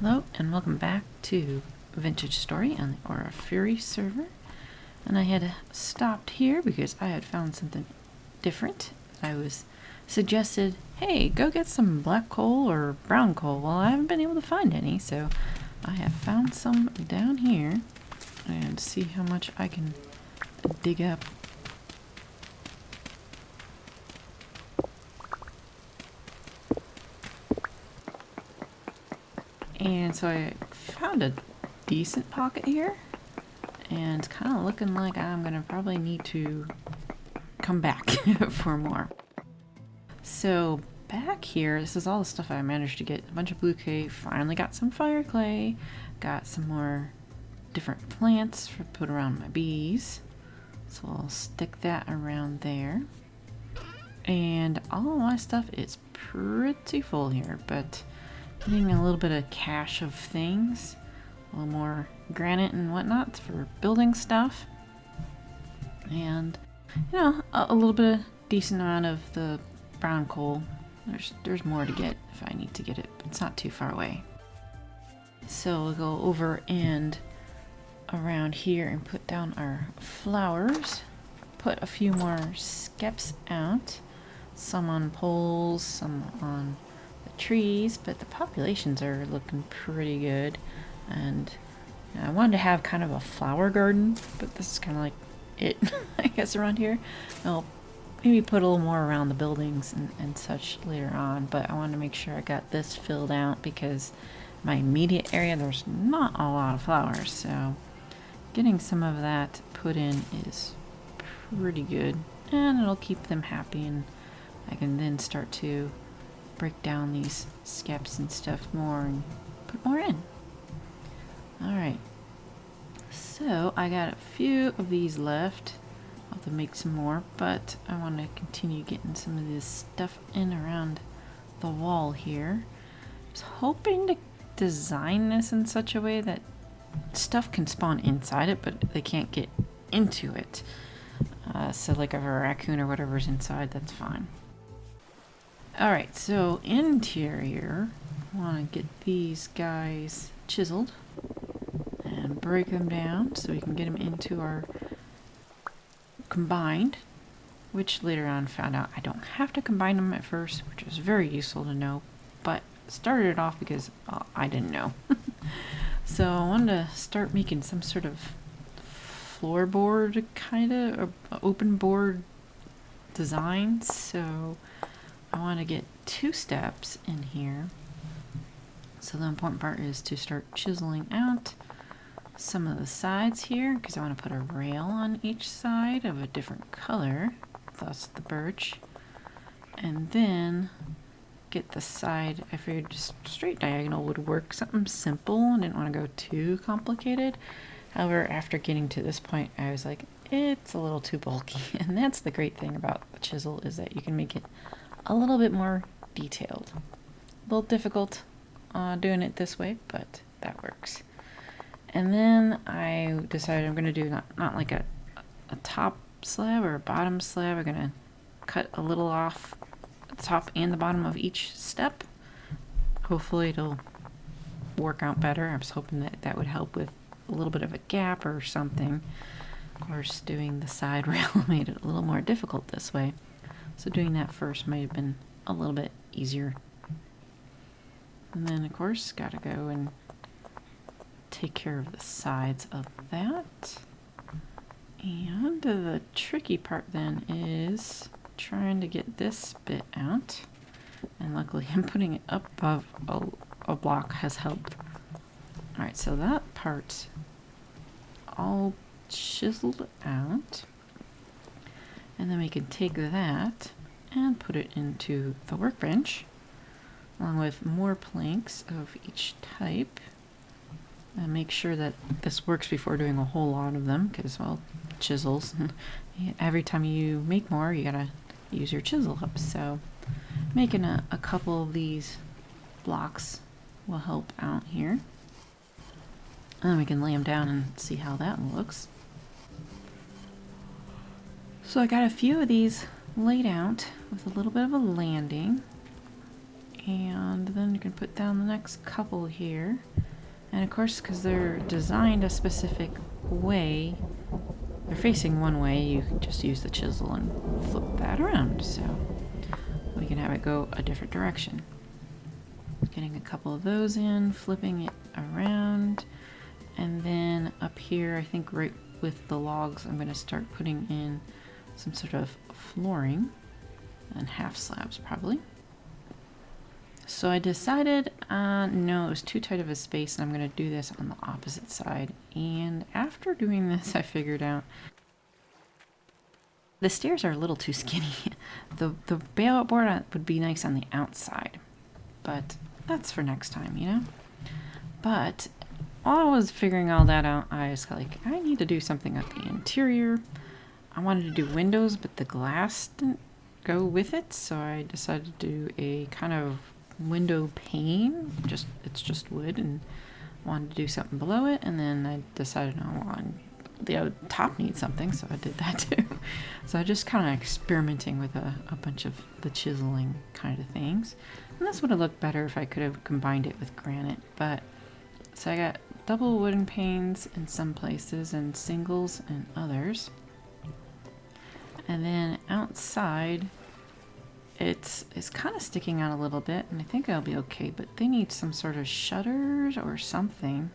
Hello and welcome back to Vintage Story on the Aura Fury server. And I had stopped here because I had found something different. I was suggested, hey, go get some black coal or brown coal. Well, I haven't been able to find any, so I have found some down here and see how much I can dig up. And so I found a decent pocket here, and it's kind of looking like I'm gonna probably need to come back for more. So back here, this is all the stuff I managed to get. A bunch of blue clay, finally got some fire clay, got some more different plants for put around my bees. So I'll stick that around there. And all of my stuff is pretty full here, but getting a little bit of cache of things, a little more granite and whatnot for building stuff, and you know, a little bit of decent amount of the brown coal. There's more to get if I need to get it, but it's not too far away. So we'll go over and around here and put down our flowers, put a few more skeps out, some on poles, some on trees, but the populations are looking pretty good. And I wanted to have kind of a flower garden, but this is kind of like it I guess around here. I'll maybe put a little more around the buildings and such later on, but I wanted to make sure I got this filled out because my immediate area there's not a lot of flowers, so getting some of that put in is pretty good, and it'll keep them happy, and I can then start to break down these skeps and stuff more and put more in. Alright, so I got a few of these left. I'll have to make some more, but I want to continue getting some of this stuff in around the wall here. I was hoping to design this in such a way that stuff can spawn inside it, but they can't get into it. So like if a raccoon or whatever's inside, that's fine. Alright, so interior, I want to get these guys chiseled and break them down so we can get them into our combined, which later on found out I don't have to combine them at first, which was very useful to know, but started it off because I didn't know. So I wanted to start making some sort of floorboard kind of open board design, so I want to get 2 steps in here. So the important part is to start chiseling out some of the sides here, because I want to put a rail on each side of a different color, thus the birch. And then get the side, I figured just straight diagonal would work, something simple. I didn't want to go too complicated. However, after getting to this point, I was like, it's a little too bulky. And that's the great thing about the chisel, is that you can make it a little bit more detailed. A little difficult doing it this way, but that works. And then I decided I'm going to do not like a top slab or a bottom slab. I'm going to cut a little off the top and the bottom of each step. Hopefully it'll work out better. I was hoping that that would help with a little bit of a gap or something. Of course, doing the side rail made it a little more difficult this way. So doing that first might have been a little bit easier. And then, of course, gotta go and take care of the sides of that. And the tricky part then is trying to get this bit out. And luckily I'm putting it up above a block has helped. Alright, so that part's all chiseled out. And then we can take that and put it into the workbench, along with more planks of each type. And make sure that this works before doing a whole lot of them, because, well, chisels. Every time you make more, you gotta use your chisel up. So making a couple of these blocks will help out here. And then we can lay them down and see how that looks. So I got a few of these laid out with a little bit of a landing, And then you can put down the next couple here. And of course, because they're designed a specific way, they're facing one way, you can just use the chisel and flip that around. So we can have it go a different direction. Getting a couple of those in, flipping it around. And then up here, I think right with the logs, I'm going to start putting in some sort of flooring and half slabs probably. So I decided, no, it was too tight of a space and I'm going to do this on the opposite side. And after doing this, I figured out the stairs are a little too skinny. The bailout board would be nice on the outside, but that's for next time, you know? But while I was figuring all that out, I was like, I need to do something at the interior. I wanted to do windows, but the glass didn't go with it, so I decided to do a kind of window pane. It's just wood, and wanted to do something below it, and then I decided, the top needs something, so I did that too. So I just kind of experimenting with a bunch of the chiseling kind of things. And this would have looked better if I could have combined it with granite, but so I got double wooden panes in some places and singles in others. And then outside, it's kind of sticking out a little bit, and I think I'll be okay, but they need some sort of shutters or something.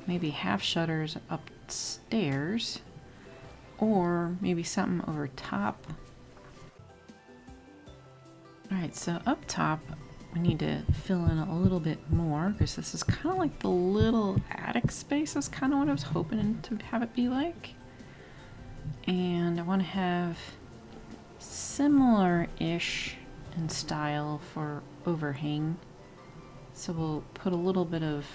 Maybe half shutters upstairs, or maybe something over top. Alright, so up top, we need to fill in a little bit more, because this is kind of like the little attic space. That's kind of what I was hoping to have it be like. And I want to have similar-ish in style for overhang. So we'll put a little bit of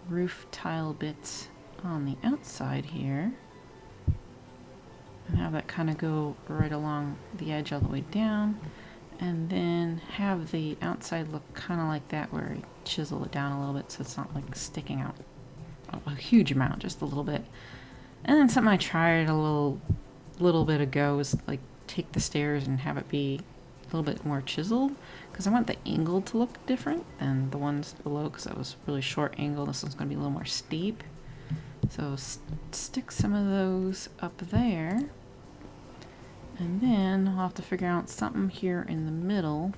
roof tile bits on the outside here. And have that kind of go right along the edge all the way down. And then have the outside look kind of like that, where I chisel it down a little bit so it's not like sticking out a huge amount, just a little bit. And then something I tried a little bit ago was like take the stairs and have it be a little bit more chiseled, because I want the angle to look different than the ones below, because that was really short angle. This one's going to be a little more steep. So stick some of those up there. And then I'll have to figure out something here in the middle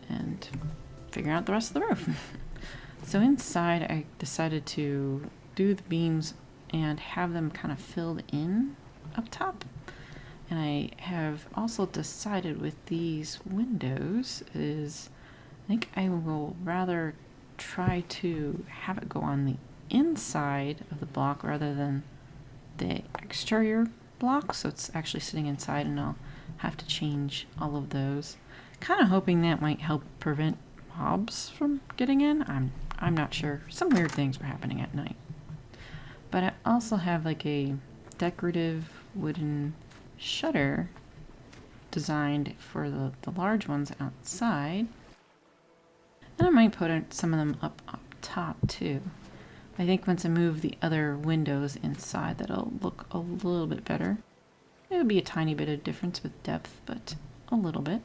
and figure out the rest of the roof. So inside, I decided to do the beams and have them kind of filled in up top. And I have also decided with these windows is, I think I will rather try to have it go on the inside of the block rather than the exterior block, so it's actually sitting inside, and I'll have to change all of those. Kind of hoping that might help prevent mobs from getting in. I'm not sure. Some weird things were happening at night. But I also have like a decorative wooden shutter designed for the large ones outside. And I might put some of them up top too. I think once I move the other windows inside, that'll look a little bit better. It would be a tiny bit of difference with depth, but a little bit.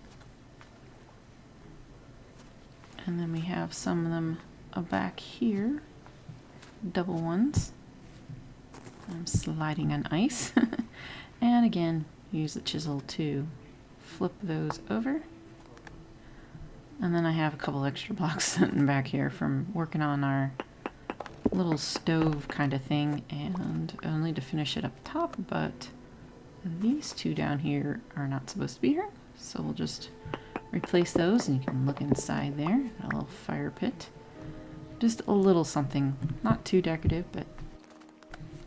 And then we have some of them back here, double ones. I'm sliding on ice. And again, use the chisel to flip those over. And then I have a couple extra blocks sitting back here from working on our little stove kind of thing, and I'll need to finish it up top, but these two down here are not supposed to be here, so we'll just replace those, and you can look inside there. A little fire pit, just a little something, not too decorative, but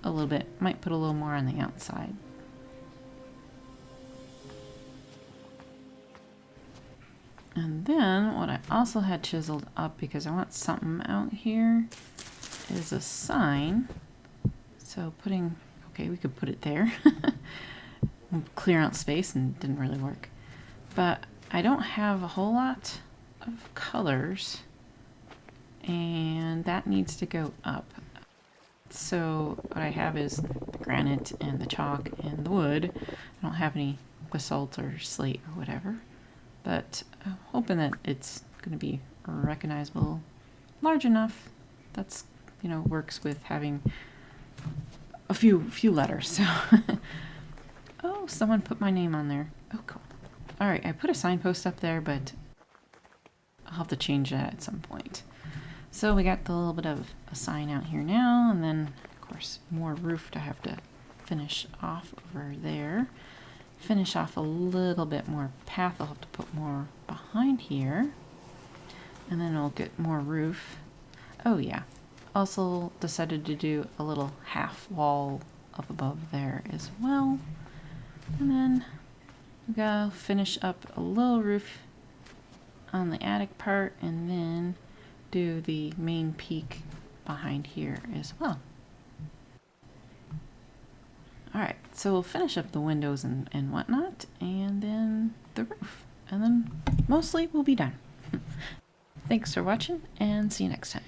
a little bit. Might put a little more on the outside. And then what I also had chiseled up, because I want something out here, is a sign. So okay, we could put it there. Clear out space, and it didn't really work. But I don't have a whole lot of colors, and that needs to go up. So what I have is the granite and the chalk and the wood. I don't have any basalt or slate or whatever, but I'm hoping that it's going to be recognizable, large enough. That's, you know, works with having a few letters. So oh, someone put my name on there. Oh, cool. All right, I put a signpost up there, but I'll have to change that at some point. So we got the little bit of a sign out here now, and then of course more roof to have to finish off over there. Finish off a little bit more path. I'll have to put more behind here, and then I'll get more roof. Oh yeah, also decided to do a little half wall up above there as well, and then we gotta finish up a little roof on the attic part, and then do the main peak behind here as well. Alright, so we'll finish up the windows and whatnot, and then the roof, and then mostly we'll be done. Thanks for watching, and see you next time.